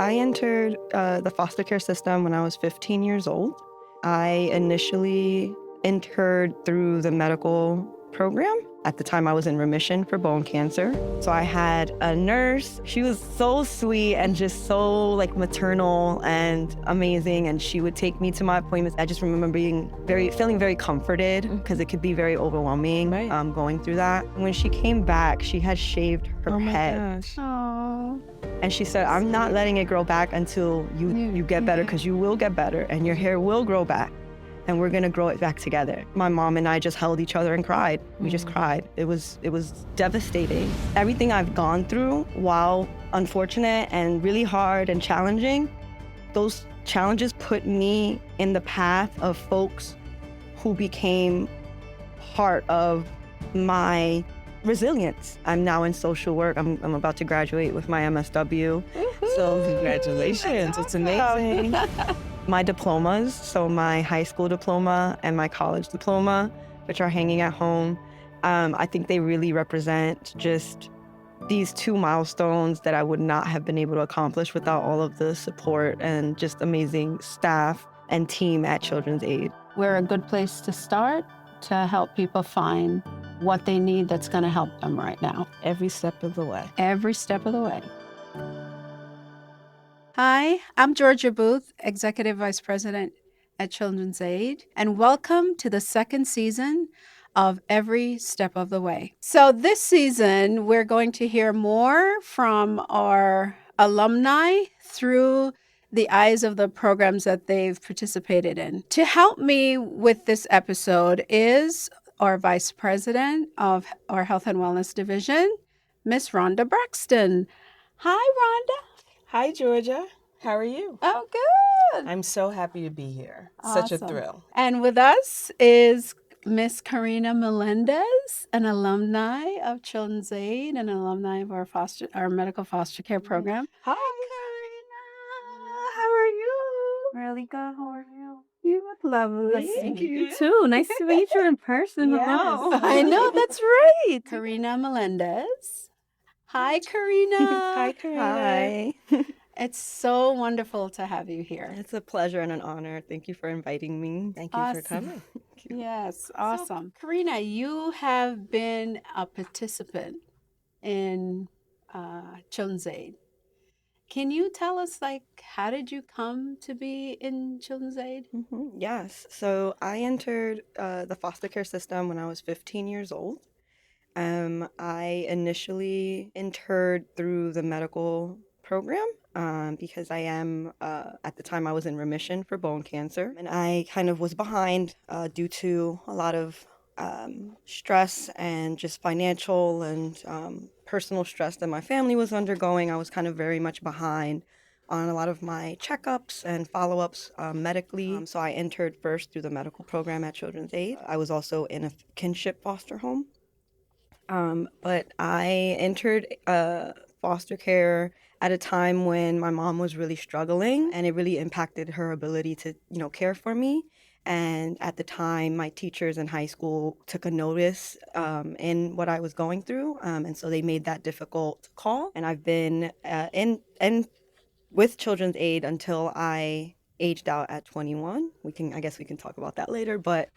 I entered the foster care system when I was 15 years old. I initially entered through the medical program. At the time, I was in remission for bone cancer. So I had a nurse. She was so sweet and just so maternal and amazing. And she would take me to my appointments. I just remember feeling very comforted because it could be very overwhelming going through that. When she came back, she had shaved her head. Gosh. Oh. And she said, I'm not letting it grow back until you get better, because you will get better and your hair will grow back. And we're gonna grow it back together. My mom and I just held each other and cried. We just cried. It was devastating. Everything I've gone through, while unfortunate and really hard and challenging, those challenges put me in the path of folks who became part of my resilience. I'm now in social work. I'm about to graduate with my MSW. So congratulations, it's amazing. My diplomas, so my high school diploma and my college diploma, which are hanging at home, I think they really represent just these two milestones that I would not have been able to accomplish without all of the support and just amazing staff and team at Children's Aid. We're a good place to start to help people find what they need that's going to help them right now. Every step of the way. Every step of the way. Hi, I'm Georgia Booth, Executive Vice President at Children's Aid, and welcome to the second season of Every Step of the Way. So this season, we're going to hear more from our alumni through the eyes of the programs that they've participated in. To help me with this episode is our Vice President of our Health and Wellness Division, Miss Rhonda Braxton. Hi, Rhonda. Hi, Georgia. How are you? Oh, good. I'm so happy to be here. Such a thrill. And with us is Miss Karina Melendez, an alumni of Children's Aid and an alumni of our medical foster care program. Hi, Karina. How are you? Really good. How are you? You look lovely. Thank you. Too. Nice to meet you in person. Yes. Hello. I know, that's right. Karina Melendez. Hi, Karina. Hi, Karina. Hi. It's so wonderful to have you here. It's a pleasure and an honor. Thank you for inviting me. Thank you for coming. Yes, awesome. Karina, you have been a participant in Children's Aid. Can you tell us, how did you come to be in Children's Aid? Yes. So I entered the foster care system when I was 15 years old. I initially entered through the medical program because I am, at the time I was in remission for bone cancer. And I kind of was behind due to a lot of stress and just financial and personal stress that my family was undergoing. I was kind of very much behind on a lot of my checkups and follow-ups medically. So I entered first through the medical program at Children's Aid. I was also in a kinship foster home. But I entered foster care at a time when my mom was really struggling, and it really impacted her ability to, care for me. And at the time, my teachers in high school took a notice in what I was going through, and so they made that difficult call. And I've been with Children's Aid until I aged out at 21. I guess we can talk about that later. But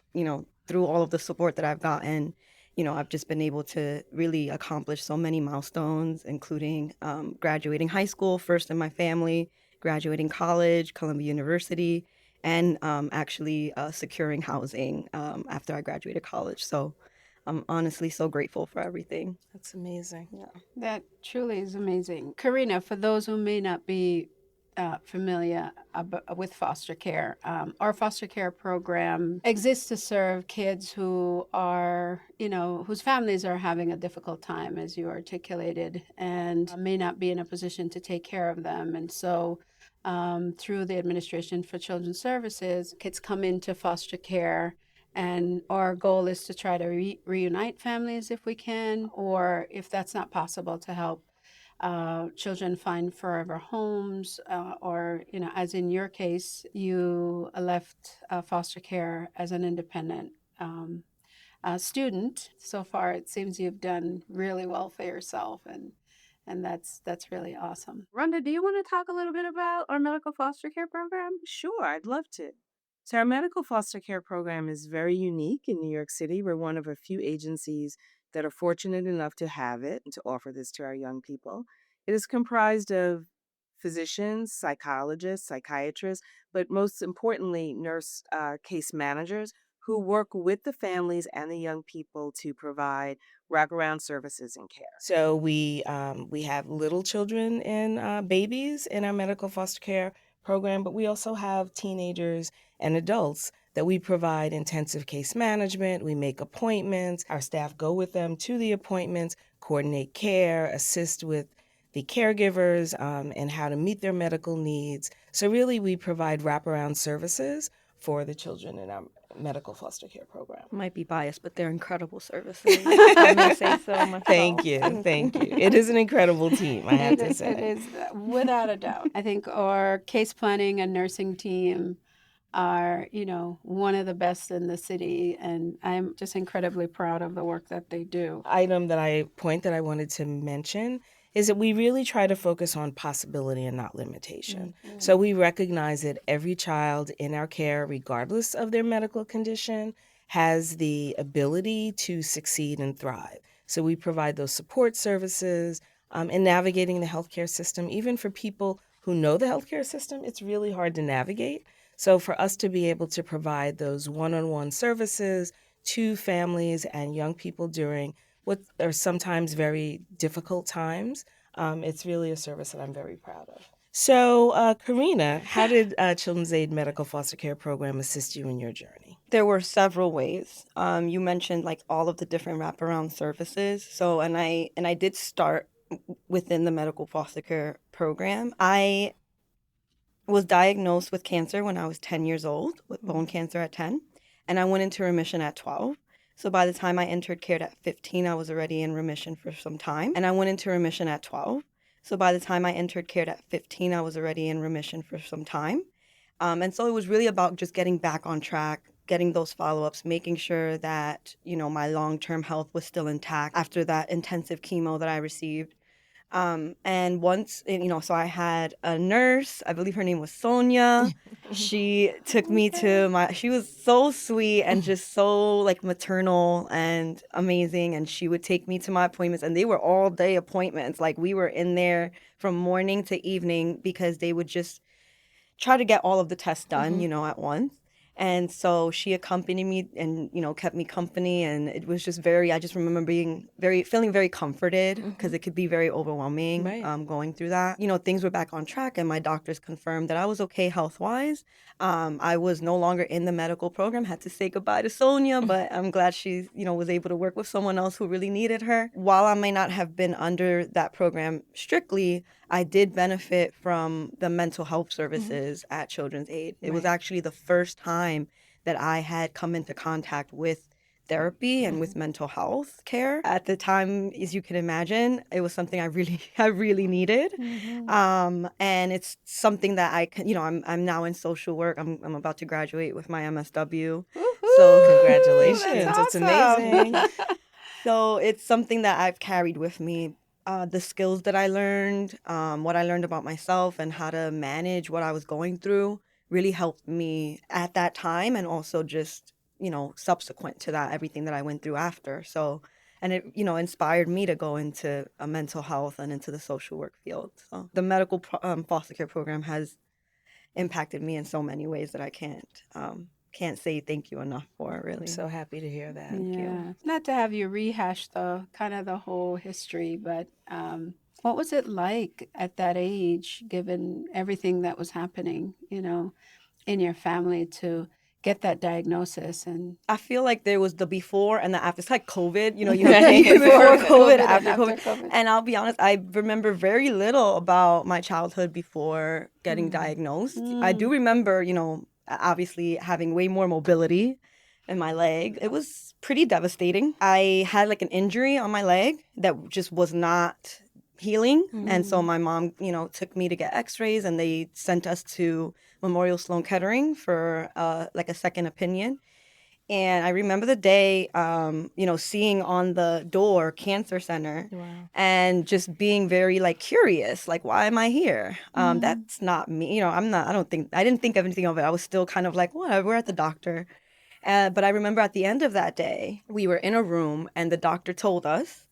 through all of the support that I've gotten, I've just been able to really accomplish so many milestones, including graduating high school, first in my family, graduating college, Columbia University, and actually securing housing after I graduated college. So I'm honestly so grateful for everything. That's amazing. Yeah. That truly is amazing. Karina, for those who may not be familiar with foster care, our foster care program exists to serve kids who are, whose families are having a difficult time, as you articulated, and may not be in a position to take care of them. And so through the Administration for Children's Services, kids come into foster care, and our goal is to try to reunite families if we can, or if that's not possible, to help children find forever homes, or, as in your case, you left foster care as an independent student. So far, it seems you've done really well for yourself, and And that's really awesome. Rhonda, do you want to talk a little bit about our medical foster care program? Sure, I'd love to. So, our medical foster care program is very unique in New York City. We're one of a few agencies that are fortunate enough to have it and to offer this to our young people. It is comprised of physicians, psychologists, psychiatrists, but most importantly, nurse case managers who work with the families and the young people to provide wraparound services and care. So we have little children and babies in our medical foster care program, but we also have teenagers and adults that we provide intensive case management. We make appointments. Our staff go with them to the appointments, coordinate care, assist with the caregivers and how to meet their medical needs. So really, we provide wraparound services for the children in our medical foster care program. Might be biased, but they're incredible services. I may say so myself. Thank you. It is an incredible team, I have to say. It is, without a doubt. I think our case planning and nursing team are, one of the best in the city, and I'm just incredibly proud of the work that they do. Item that I wanted to mention is that we really try to focus on possibility and not limitation. Mm-hmm. So we recognize that every child in our care, regardless of their medical condition, has the ability to succeed and thrive. So we provide those support services in navigating the healthcare system. Even for people who know the healthcare system, it's really hard to navigate. So for us to be able to provide those one-on-one services to families and young people during what are sometimes very difficult times, it's really a service that I'm very proud of. So, Karina, how did Children's Aid Medical Foster Care Program assist you in your journey? There were several ways. You mentioned like all of the different wraparound services. So, and I did start within the medical foster care program. I was diagnosed with cancer when I was 10 years old, with bone cancer at 10, and I went into remission at 12. So by the time I entered care at 15, I was already in remission for some time, and I went into remission at 12. So by the time I entered care at 15, I was already in remission for some time. And so it was really about just getting back on track, getting those follow-ups, making sure that, my long-term health was still intact after that intensive chemo that I received. And once, so I had a nurse, I believe her name was Sonia. She took me to she was so sweet and just so like maternal and amazing. And she would take me to my appointments, and they were all day appointments. Like we were in there from morning to evening because they would just try to get all of the tests done, at once. And so she accompanied me and, kept me company. And it was just I just remember feeling very comforted because it could be very overwhelming going through that. Things were back on track, and my doctors confirmed that I was okay health-wise. I was no longer in the medical program, had to say goodbye to Sonia, but I'm glad she, was able to work with someone else who really needed her. While I may not have been under that program strictly, I did benefit from the mental health services at Children's Aid. It was actually the first time that I had come into contact with therapy and with mental health care. At the time, as you can imagine, it was something I really needed. And it's something that I can, I'm now in social work. I'm about to graduate with my MSW. Woo-hoo! So congratulations. That's It's awesome. amazing. So it's something that I've carried with me. The skills that I learned, what I learned about myself and how to manage what I was going through really helped me at that time, and also just, subsequent to that, everything that I went through after. So, and it, inspired me to go into a mental health and into the social work field. So the medical foster care program has impacted me in so many ways that I can't say thank you enough for, really. I'm so happy to hear that. Yeah. Not to have you rehash the whole history, but what was it like at that age, given everything that was happening, in your family, to get that diagnosis? And I feel like there was the before and the after. It's like COVID, you have before COVID, after COVID. And I'll be honest, I remember very little about my childhood before getting diagnosed. I do remember, obviously having way more mobility in my leg. It was pretty devastating. I had like an injury on my leg that just was not healing. And so my mom, took me to get x-rays, and they sent us to Memorial Sloan Kettering for like a second opinion. And I remember the day, seeing on the door Cancer Center Wow. and just being very like curious, like, why am I here? Mhm. That's not me. I didn't think of anything of it. I was still kind of like, whatever, we're at the doctor. But I remember at the end of that day, we were in a room and the doctor told us,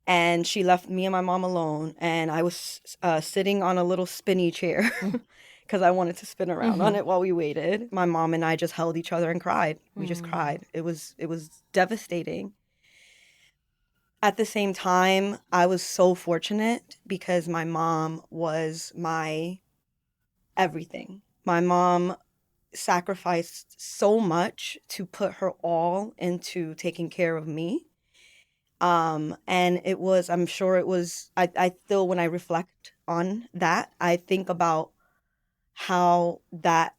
and she left me and my mom alone. And I was sitting on a little spinny chair because I wanted to spin around on it while we waited. My mom and I just held each other and cried. We just cried. It was devastating. At the same time, I was so fortunate because my mom was my everything. My mom sacrificed so much to put her all into taking care of me. And it was, I'm sure it was, I still, when I reflect on that, I think about how that,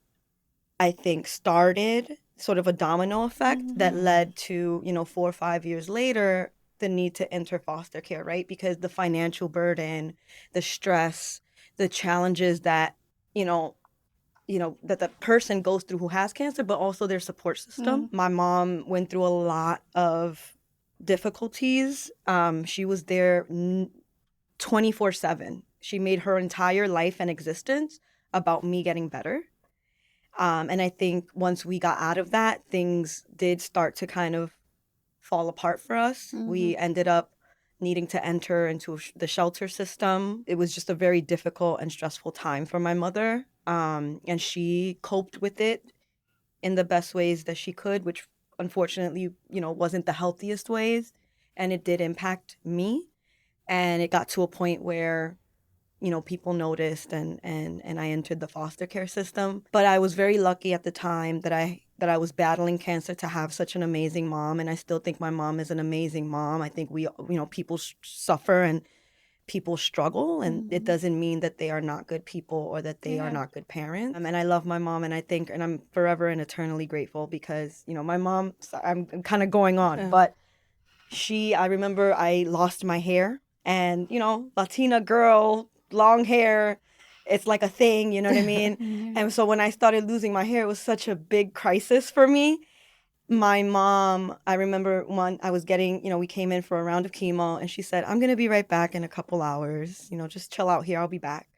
I think, started sort of a domino effect that led to, 4 or 5 years later, the need to enter foster care, right? Because the financial burden, the stress, the challenges that, you know, that the person goes through who has cancer, but also their support system. My mom went through a lot of difficulties. She was there 24/7. She made her entire life and existence about me getting better. And I think once we got out of that, things did start to kind of fall apart for us. We ended up needing to enter into the shelter system. It was just a very difficult and stressful time for my mother. And she coped with it in the best ways that she could, which unfortunately, wasn't the healthiest ways. And it did impact me. And it got to a point where people noticed, and I entered the foster care system. But I was very lucky at the time that I was battling cancer to have such an amazing mom, and I still think my mom is an amazing mom. I think people suffer and people struggle, and it doesn't mean that they are not good people or that they are not good parents. And I love my mom, and I'm forever and eternally grateful because my mom. I'm kind of going on, but I remember I lost my hair, and Latina girl, long hair, it's like a thing, you know what I mean? And so when I started losing my hair, it was such a big crisis for me. My mom, I remember I was getting, we came in for a round of chemo, and she said, I'm going to be right back in a couple hours, just chill out here, I'll be back.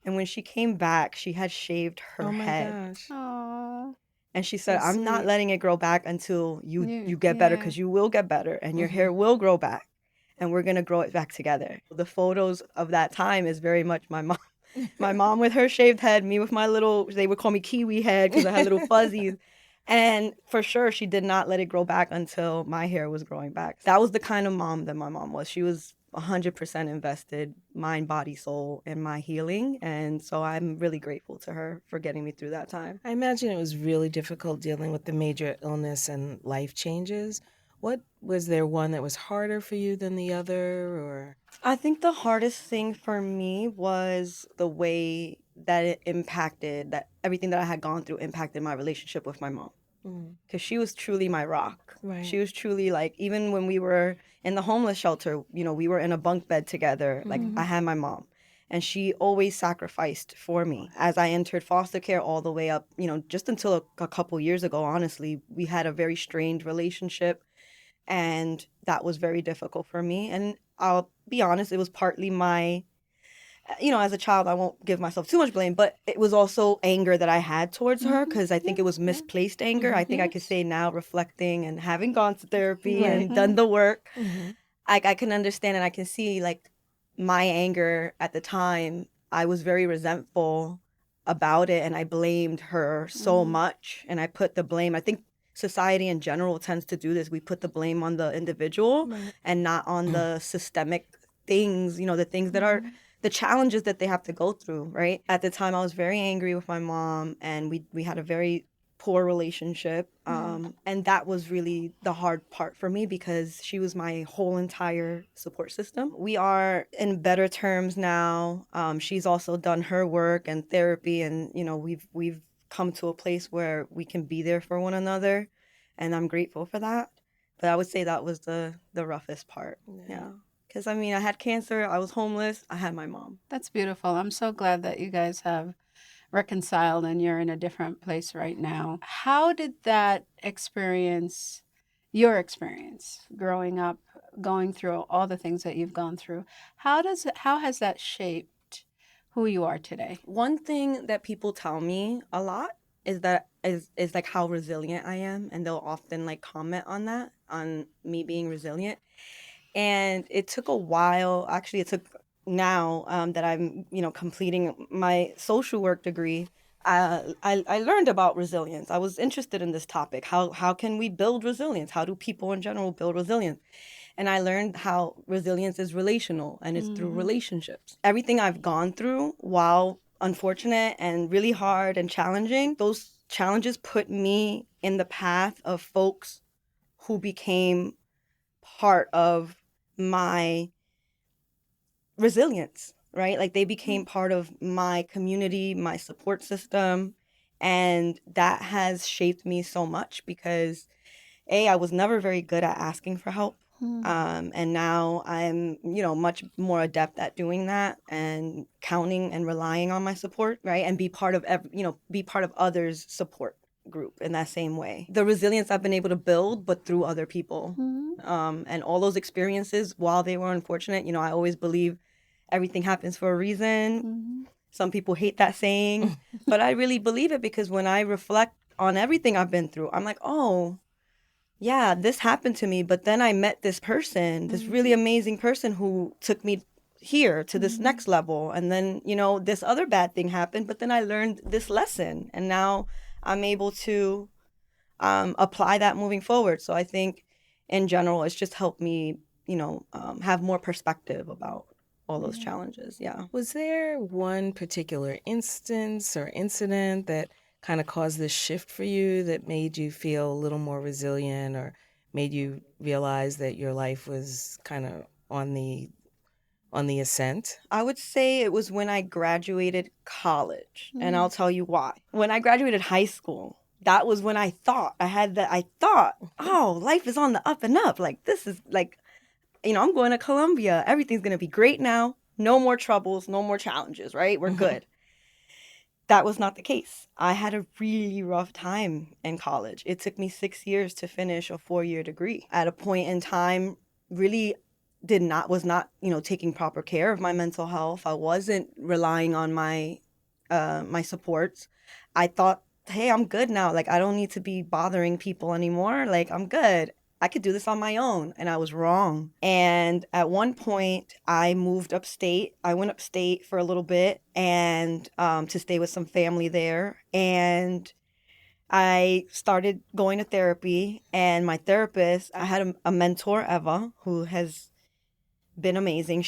And when she came back, she had shaved her head. Gosh. Oh, And she said, So I'm not sweet. letting it grow back until you get better, yeah. because you will get better and your hair will grow back, and we're going to grow it back together. The photos of that time is very much my mom. My mom with her shaved head, me with my little, they would call me kiwi head because I had little fuzzies. And for sure, she did not let it grow back until my hair was growing back. That was the kind of mom that my mom was. She was 100% invested, mind, body, soul, in my healing. And so I'm really grateful to her for getting me through that time. I imagine it was really difficult dealing with the major illness and life changes. What was there one that was harder for you than the other, or? I think the hardest thing for me was the way that it impacted, that everything that I had gone through impacted my relationship with my mom. Because she was truly my rock. Right. She was truly like, even when we were in the homeless shelter, we were in a bunk bed together. Like, I had my mom. And she always sacrificed for me. As I entered foster care all the way up, just until a couple years ago, honestly, we had a very strained relationship. And that was very difficult for me. And I'll be honest, it was partly my, as a child, I won't give myself too much blame, but it was also anger that I had towards her, because I think it was misplaced anger. I think I could say now, reflecting and having gone to therapy and done the work, I can understand, and I can see like my anger at the time. I was very resentful about it, and I blamed her so much, and I put the blame. I think society in general tends to do this. We put the blame on the individual and not on the systemic things, the things that are the challenges that they have to go through, right? At the time, I was very angry with my mom, and we had a very poor relationship. And that was really the hard part for me, because she was my whole entire support system. We are in better terms now. She's also done her work and therapy, and we've come to a place where we can be there for one another, and I'm grateful for that. But I would say that was the roughest part. Yeah. Because I had cancer, I was homeless, I had my mom. That's beautiful. I'm so glad that you guys have reconciled and you're in a different place right now. How did that experience, your experience growing up, going through all the things that you've gone through, how has that shaped who you are today? One thing that people tell me a lot is that is like how resilient I am, and they'll often like comment on that, on me being resilient. And it took a while. Actually, it took now that I'm completing my social work degree. I learned about resilience. I was interested in this topic. How can we build resilience? How do people in general build resilience? And I learned how resilience is relational, and it's through relationships. Everything I've gone through, while unfortunate and really hard and challenging, those challenges put me in the path of folks who became part of my resilience, right? Like they became part of my community, my support system. And that has shaped me so much because I was never very good at asking for help. And now I'm, much more adept at doing that and counting and relying on my support, right? And be part of, be part of others' support group in that same way. The resilience I've been able to build, but through other people. And all those experiences, while they were unfortunate, I always believe everything happens for a reason. Some people hate that saying, but I really believe it because when I reflect on everything I've been through, I'm like, oh, yeah, this happened to me, but then I met this person, this really amazing person who took me here to this next level. And then, this other bad thing happened, but then I learned this lesson. And now I'm able to apply that moving forward. So I think in general, it's just helped me, have more perspective about all those challenges. Yeah. Was there one particular instance or incident that kind of caused this shift for you that made you feel a little more resilient or made you realize that your life was kind of on the ascent? I would say it was when I graduated college, and I'll tell you why. When I graduated high school, that was when I thought, oh, life is on the up and up. Like, this is like, I'm going to Columbia. Everything's going to be great now. No more troubles, no more challenges, right? We're good. That was not the case. I had a really rough time in college. It took me 6 years to finish a 4-year degree. At a point in time, really was not, taking proper care of my mental health. I wasn't relying on my my supports. I thought, hey, I'm good now. Like, I don't need to be bothering people anymore. Like, I'm good. I could do this on my own. And I was wrong. And at one point, I moved upstate. I went upstate for a little bit and to stay with some family there. And I started going to therapy. And my therapist, I had a mentor, Eva, who has been amazing.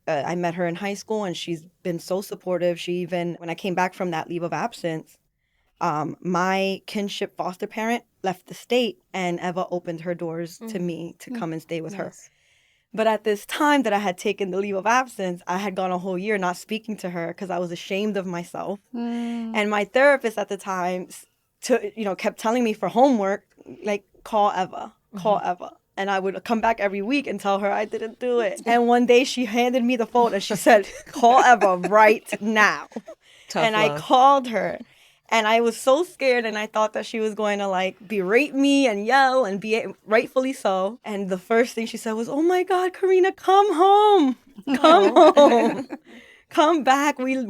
I met her in high school and she's been so supportive. She even, when I came back from that leave of absence, my kinship foster parent left the state and Eva opened her doors to me to come and stay with her. But at this time that I had taken the leave of absence, I had gone a whole year not speaking to her because I was ashamed of myself. And my therapist at the time, kept telling me for homework, like, call Eva. And I would come back every week and tell her I didn't do it. And one day she handed me the phone and she said, call Eva right now. Tough and love. I called her. And I was so scared and I thought that she was going to like berate me and yell and be rightfully so. And the first thing she said was, oh my God, Karina, come home. Come home. Come back. We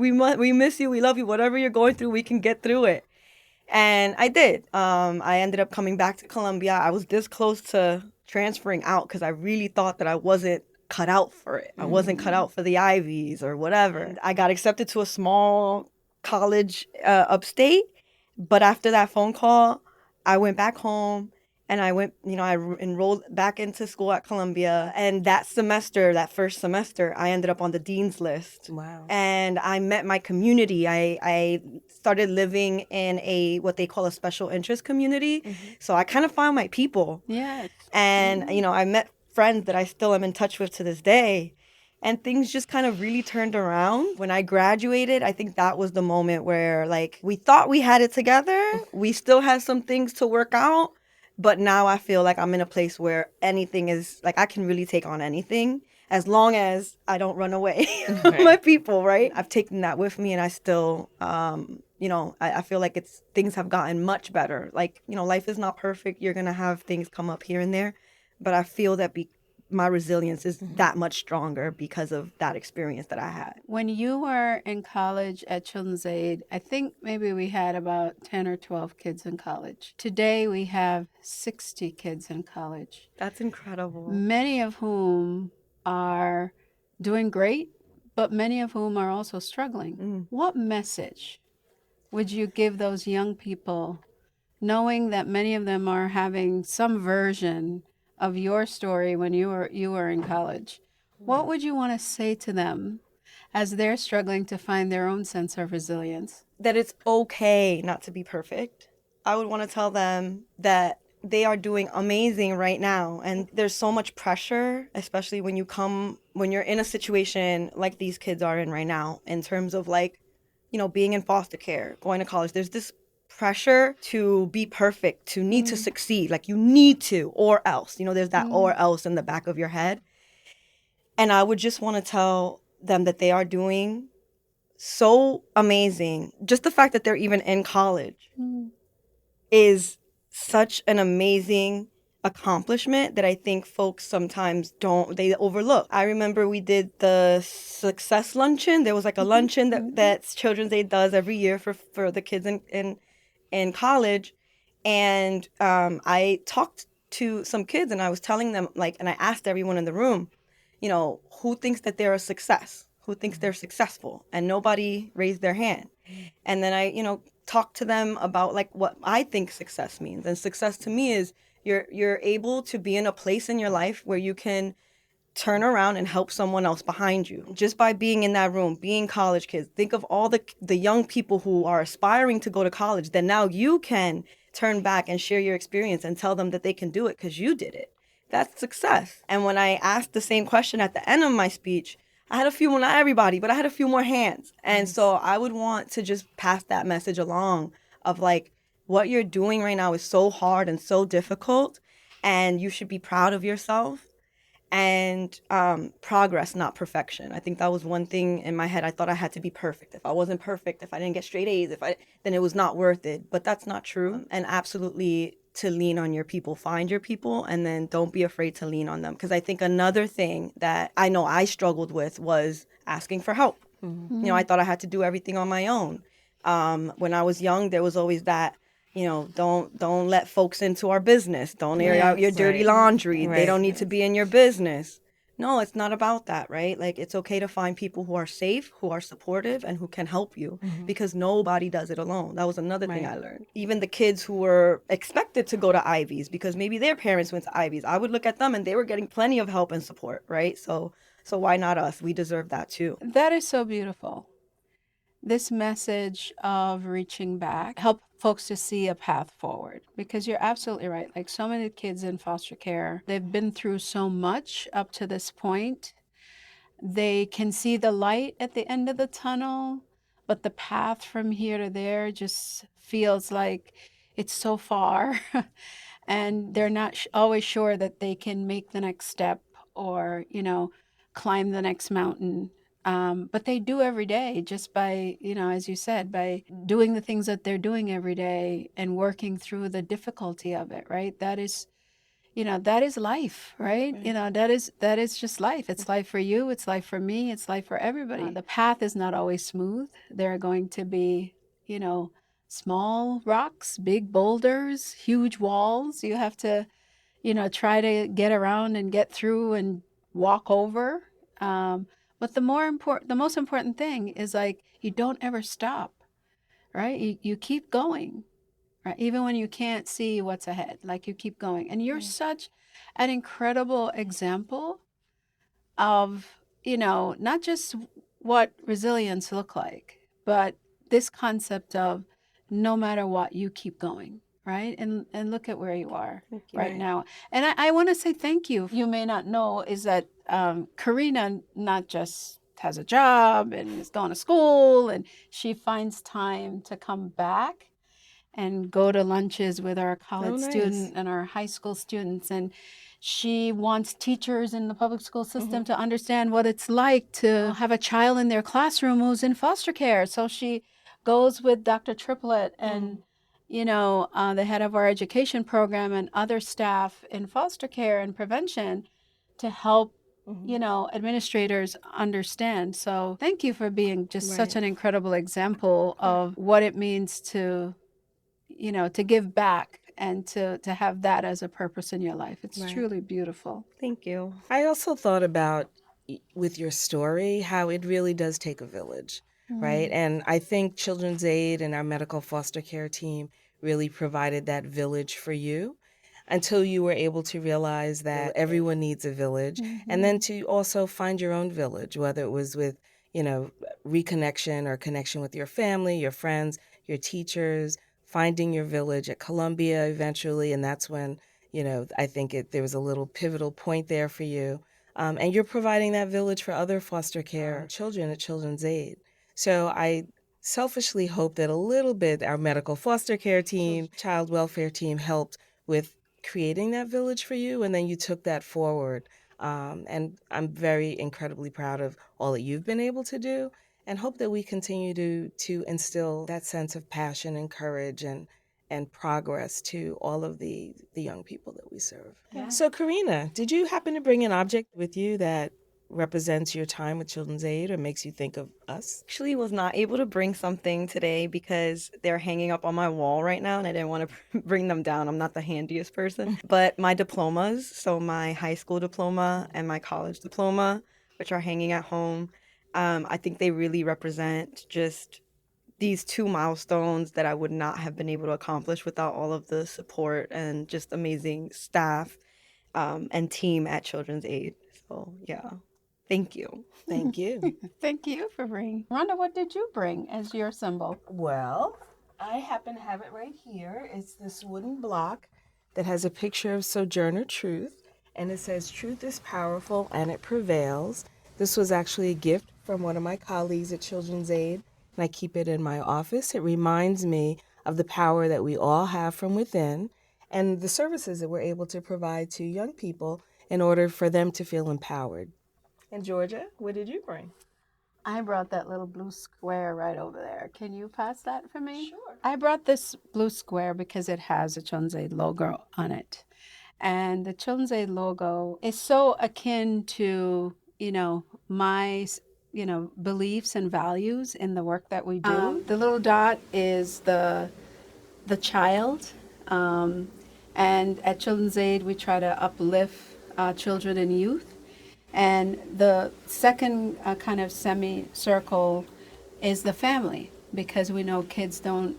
miss you. We love you. Whatever you're going through, we can get through it. And I did. I ended up coming back to Columbia. I was this close to transferring out because I really thought that I wasn't cut out for it. I wasn't cut out for the Ivies or whatever. I got accepted to a small college upstate, but after that phone call, I went back home and I enrolled back into school at Columbia. And that first semester, I ended up on the dean's list. Wow. And I met my community. I started living in what they call a special interest community. So I kind of found my people. Yes. And, I met friends that I still am in touch with to this day. And things just kind of really turned around. When I graduated, I think that was the moment where, like, we thought we had it together. We still had some things to work out. But now I feel like I'm in a place where anything is, like, I can really take on anything. as long as I don't run away from Right. my people, right? I've taken that with me, and I still, I feel like things have gotten much better. Like, life is not perfect. You're gonna have things come up here and there, but I feel that my resilience is that much stronger because of that experience that I had. When you were in college at Children's Aid, I think maybe we had about 10 or 12 kids in college. Today we have 60 kids in college, That's incredible. many of whom are doing great, but many of whom are also struggling. What message would you give those young people, knowing that many of them are having some version of your story when you were in college? What would you want to say to them as they're struggling to find their own sense of resilience? That it's okay not to be perfect. I would want to tell them that they are doing amazing right now. And there's so much pressure, especially when you're in a situation like these kids are in right now, in terms of like, being in foster care, going to college. There's this pressure to be perfect, to need to succeed. Like you need to, or else, there's that or else in the back of your head. And I would just want to tell them that they are doing so amazing. Just the fact that they're even in college is such an amazing accomplishment that I think folks sometimes they overlook. I remember we did the success luncheon. There was like a luncheon that Children's Aid does every year for the kids in college. And I talked to some kids and I was telling them, like, and I asked everyone in the room, who thinks that they're a success? Who thinks they're successful? And nobody raised their hand. And then I, talk to them about like what I think success means. And success to me is you're able to be in a place in your life where you can turn around and help someone else behind you. Just by being in that room, being college kids. Think of all the young people who are aspiring to go to college, then now you can turn back and share your experience and tell them that they can do it because you did it. That's success. And when I asked the same question at the end of my speech, I had a few more, not everybody, but I had a few more hands. And so I would want to just pass that message along of like, what you're doing right now is so hard and so difficult, and you should be proud of yourself. And progress, not perfection. I think that was one thing in my head. I thought I had to be perfect. If I wasn't perfect, if I didn't get straight A's, then it was not worth it. But that's not true. And absolutely to lean on your people, find your people, and then don't be afraid to lean on them. Because I think another thing that I know I struggled with was asking for help. I thought I had to do everything on my own. When I was young, there was always that, don't let folks into our business. Don't air out your dirty laundry. They don't need to be in your business. No, it's not about that, right? Like, it's okay to find people who are safe, who are supportive, and who can help you because nobody does it alone. That was another thing I learned. Even the kids who were expected to go to Ivies because maybe their parents went to Ivies, I would look at them and they were getting plenty of help and support, right? So why not us? We deserve that too. That is so beautiful. This message of reaching back, help folks to see a path forward, because you're absolutely right. Like so many kids in foster care, they've been through so much up to this point. They can see the light at the end of the tunnel, but the path from here to there just feels like it's so far. And they're not always sure that they can make the next step or, climb the next mountain. But they do every day just by, as you said, by doing the things that they're doing every day and working through the difficulty of it, right? That is life, right? That is just life. It's life for you. It's life for me. It's life for everybody. The path is not always smooth. There are going to be, small rocks, big boulders, huge walls. You have to, try to get around and get through and walk over. But the most important thing is like you don't ever stop, right? You keep going, right? Even when you can't see what's ahead, like you keep going. And you're such an incredible example of, not just what resilience look like, but this concept of no matter what, you keep going. Right. And look at where you are right now. And I want to say thank you. You may not know is that Karina not just has a job and is going to school, and she finds time to come back and go to lunches with our college nice. student and our high school students. And she wants teachers in the public school system to understand what it's like to have a child in their classroom who's in foster care. So she goes with Dr. Triplett and the head of our education program and other staff in foster care and prevention to help administrators understand. So thank you for being just such an incredible example of what it means to give back and to have that as a purpose in your life. It's truly beautiful. Thank you. I also thought about with your story how it really does take a village, right? And I think Children's Aid and our medical foster care team really provided that village for you until you were able to realize that everyone needs a village, and then to also find your own village, whether it was with, reconnection or connection with your family, your friends, your teachers, finding your village at Columbia eventually, and that's when, I think there was a little pivotal point there for you. And you're providing that village for other foster care children at Children's Aid. So I selfishly hope that a little bit our medical foster care team, child welfare team helped with creating that village for you, and then you took that forward. And I'm very incredibly proud of all that you've been able to do, and hope that we continue to instill that sense of passion and courage and progress to all of the young people that we serve. Yeah. So Karina, did you happen to bring an object with you that represents your time with Children's Aid or makes you think of us? Actually was not able to bring something today because they're hanging up on my wall right now and I didn't want to bring them down. I'm not the handiest person. But my diplomas, so my high school diploma and my college diploma, which are hanging at home, I think they really represent just these two milestones that I would not have been able to accomplish without all of the support and just amazing staff and team at Children's Aid. So yeah, thank you. Thank you. Thank you for bringing. Rhonda, what did you bring as your symbol? Well, I happen to have it right here. It's this wooden block that has a picture of Sojourner Truth, and it says, "Truth is powerful and it prevails." This was actually a gift from one of my colleagues at Children's Aid, and I keep it in my office. It reminds me of the power that we all have from within and the services that we're able to provide to young people in order for them to feel empowered. And Georgia, what did you bring? I brought that little blue square right over there. Can you pass that for me? Sure. I brought this blue square because it has a Children's Aid logo on it. And the Children's Aid logo is so akin to, my, beliefs and values in the work that we do. The little dot is the child. And at Children's Aid, we try to uplift children and youth. And the second kind of semicircle is the family, because we know kids don't,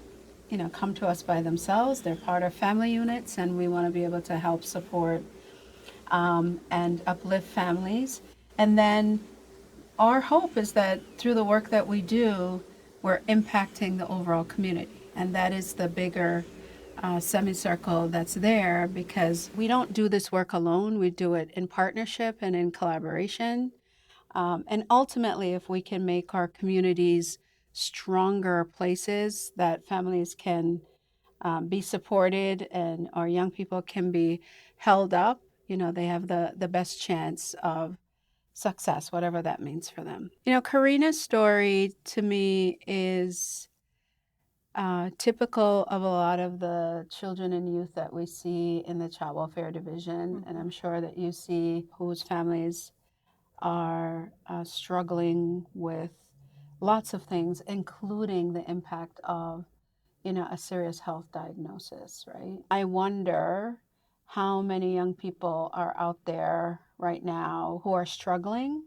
come to us by themselves. They're part of family units, and we want to be able to help support and uplift families. And then our hope is that through the work that we do, we're impacting the overall community. And that is the bigger semicircle that's there, because we don't do this work alone. We do it in partnership and in collaboration. And ultimately, if we can make our communities stronger places that families can be supported and our young people can be held up, they have the best chance of success, whatever that means for them. Karina's story to me is typical of a lot of the children and youth that we see in the child welfare division, and I'm sure that you see whose families are struggling with lots of things, including the impact of, a serious health diagnosis, right? I wonder how many young people are out there right now who are struggling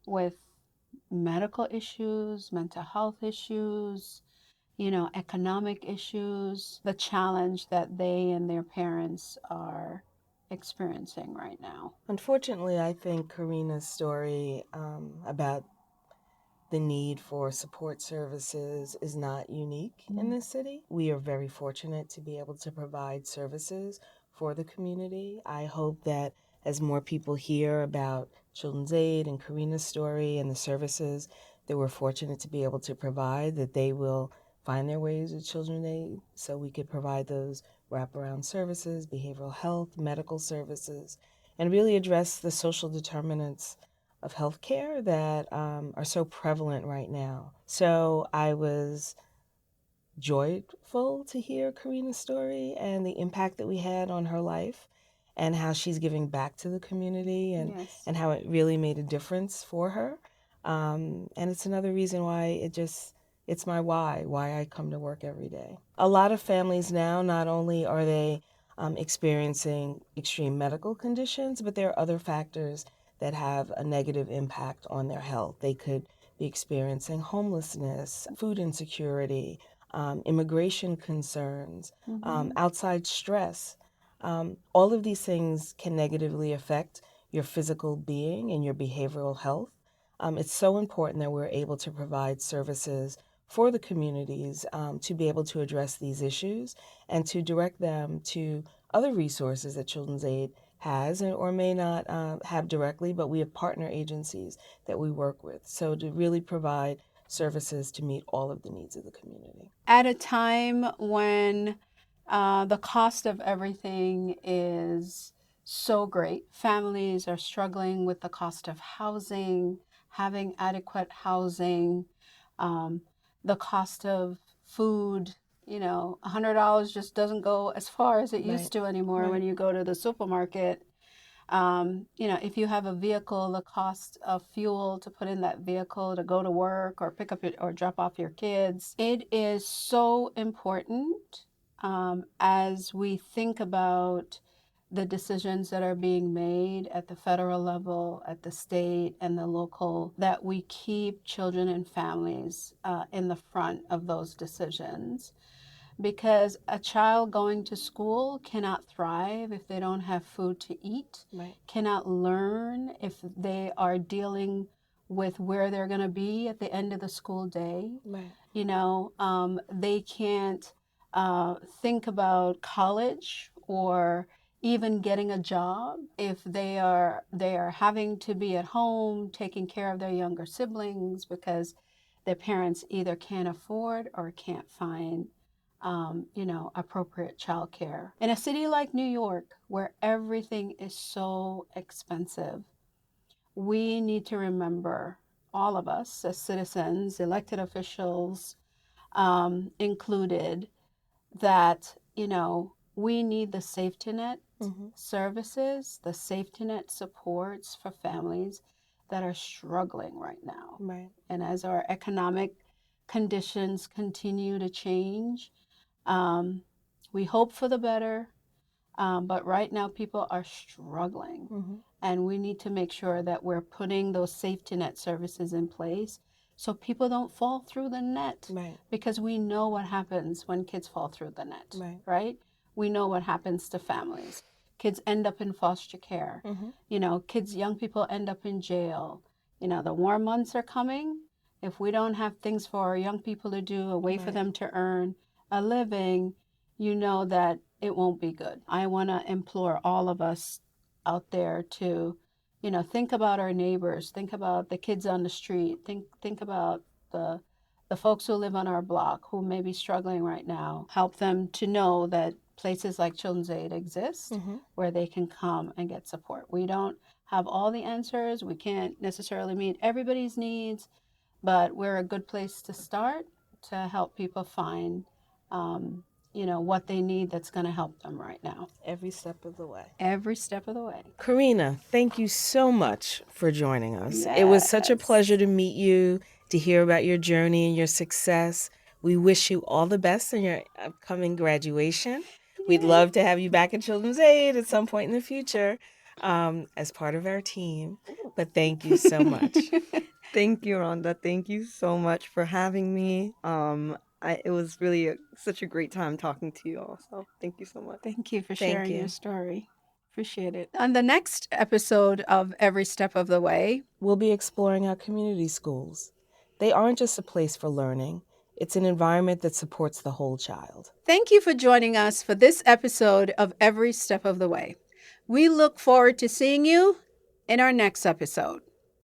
with medical issues, mental health issues, economic issues, the challenge that they and their parents are experiencing right now. Unfortunately, I think Karina's story about the need for support services is not unique in this city. We are very fortunate to be able to provide services for the community. I hope that as more people hear about Children's Aid and Karina's story and the services that we're fortunate to be able to provide, that they will find their way to children's aid so we could provide those wraparound services, behavioral health, medical services, and really address the social determinants of healthcare that are so prevalent right now. So I was joyful to hear Karina's story and the impact that we had on her life and how she's giving back to the community Yes. and how it really made a difference for her. And it's another reason why it's my why I come to work every day. A lot of families now, not only are they experiencing extreme medical conditions, but there are other factors that have a negative impact on their health. They could be experiencing homelessness, food insecurity, immigration concerns, outside stress. All of these things can negatively affect your physical being and your behavioral health. It's so important that we're able to provide services for the communities to be able to address these issues and to direct them to other resources that Children's Aid has or may not have directly, but we have partner agencies that we work with. So to really provide services to meet all of the needs of the community. At a time when the cost of everything is so great, families are struggling with the cost of housing, having adequate housing, the cost of food. $100 just doesn't go as far as it used to anymore when you go to the supermarket. If you have a vehicle, the cost of fuel to put in that vehicle to go to work or pick up or drop off your kids. It is so important as we think about the decisions that are being made at the federal level, at the state and the local, that we keep children and families in the front of those decisions. Because a child going to school cannot thrive if they don't have food to eat, cannot learn if they are dealing with where they're going to be at the end of the school day. They can't think about college or even getting a job if they are having to be at home taking care of their younger siblings because their parents either can't afford or can't find appropriate childcare. In a city like New York, where everything is so expensive, we need to remember, all of us as citizens, elected officials included, that, we need the safety net services, the safety net supports for families that are struggling right now. And as our economic conditions continue to change, we hope for the better, but right now people are struggling. And we need to make sure that we're putting those safety net services in place so people don't fall through the net. Because we know what happens when kids fall through the net, right? We know what happens to families. Kids end up in foster care. Young people end up in jail. The warm months are coming. If we don't have things for our young people to do, a way for them to earn a living, that it won't be good. I want to implore all of us out there to, think about our neighbors, think about the kids on the street, think about the folks who live on our block who may be struggling right now. Help them to know that places like Children's Aid exist where they can come and get support. We don't have all the answers. We can't necessarily meet everybody's needs, but we're a good place to start to help people find what they need that's going to help them right now. Every step of the way. Every step of the way. Karina, thank you so much for joining us. It was such a pleasure to meet you, to hear about your journey and your success. We wish you all the best in your upcoming graduation. We'd love to have you back at Children's Aid at some point in the future as part of our team. But thank you so much. Thank you, Rhonda. Thank you so much for having me. It was really such a great time talking to you all. So thank you so much. Thank you for sharing your story. Appreciate it. On the next episode of Every Step of the Way, we'll be exploring our community schools. They aren't just a place for learning. It's an environment that supports the whole child. Thank you for joining us for this episode of Every Step of the Way. We look forward to seeing you in our next episode.